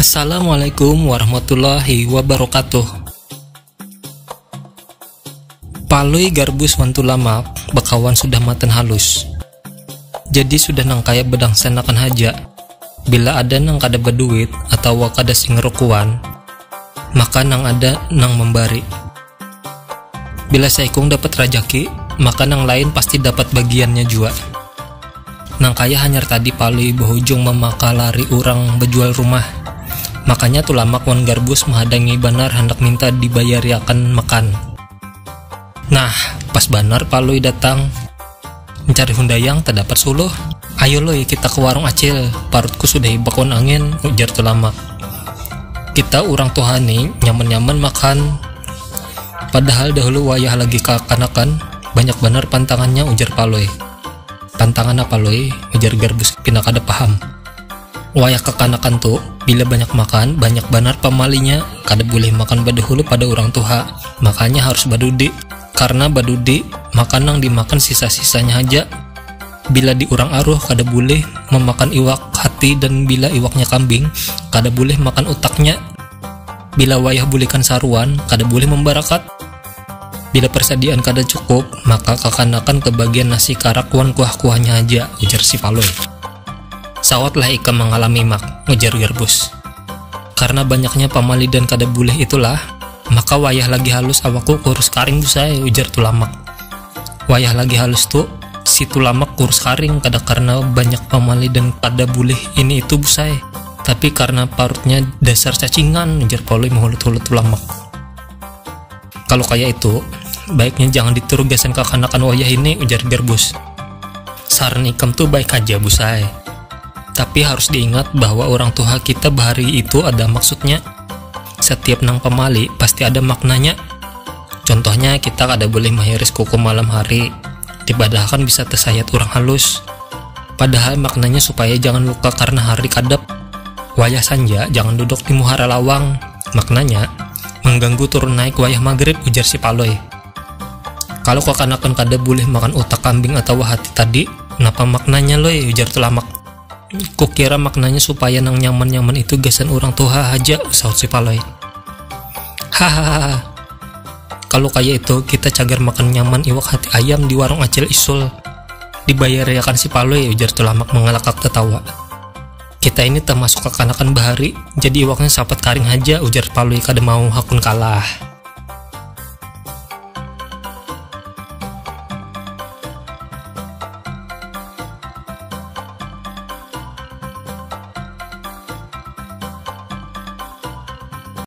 Assalamualaikum warahmatullahi wabarakatuh. Palui garbus wantu lamak, bakawan sudah maten halus. Jadi sudah nang kaya bedang senakan haja. Bila ada nang kada berduit atau kada sing ngerukuan, maka nang ada nang membari. Bila saikung dapat rajaki, maka nang lain pasti dapat bagiannya juga. Nang kaya hanyar tadi palui berhujung memakalari orang berjual rumah. Makanya tu lamak wan garbus menghadangi banar hendak minta dibayari akan makan. Nah, pas banar palui datang mencari hundayang tak dapat suluh. Ayo loy kita ke warung acil, parutku sudah ibakon angin, ujar tu lamak. Kita orang tuhani nyaman-nyaman makan. Padahal dahulu wayah lagi kekanakan, banyak banar pantangannya, ujar palui. Pantangan apa loy? Ujar garbus pina kada paham. Wayah kekanakan tuh, bila banyak makan, banyak banar pamalinya, kada boleh makan badahulu pada orang tua, makanya harus badudi. Karena badudi, makan nang dimakan sisa-sisanya aja. Bila di orang aruh, kada boleh memakan iwak hati, dan bila iwaknya kambing, kada boleh makan utaknya. Bila wayah bulikan saruan, kada boleh membarakat. Bila persediaan kada cukup, maka kekanakan kebagian nasi karak wan kuah-kuahnya aja, ujar si palui. Sawatlah Ika mengalami mak, ujar garbus. Karena banyaknya pamali dan kada boleh itulah, maka wayah lagi halus awakku kurus karing busai, ujar tulamak. Wayah lagi halus tuh, si tulamak kurus karing kada karena banyak pamali dan kada boleh ini itu busai, tapi karena parutnya dasar cacingan, ujar palui menghulut-hulut tulamak. Kalau kayak itu, baiknya jangan dituruh gasan kekanakan wayah ini, ujar garbus. Saran Ikam tuh baik aja busai, tapi harus diingat bahwa orang tua kita bahari itu ada maksudnya. Setiap nang pamali pasti ada maknanya. Contohnya kita kada boleh mahiris kuku malam hari, dibadahkan bisa tersayat orang halus. Padahal maknanya supaya jangan luka karena hari kadap. Wayah sanja jangan duduk di muhara lawang, maknanya mengganggu turun naik wayah maghrib, ujar si palui. Kalau kekanakan kada boleh makan utak kambing atau hati tadi, kenapa maknanya loy, ujar tulamak. Kukira maknanya supaya nang nyaman-nyaman itu gasan orang tua aja, saut si palui. Hahaha. Kalau kayak itu kita cagar makan nyaman iwak hati ayam di warung acil isul. Dibayar ya kan si palui, ujar tulamak mengalakak tertawa. Kita ini termasuk kekanakan bahari, jadi iwaknya sapat karing aja, ujar palui kada mau hakun kalah.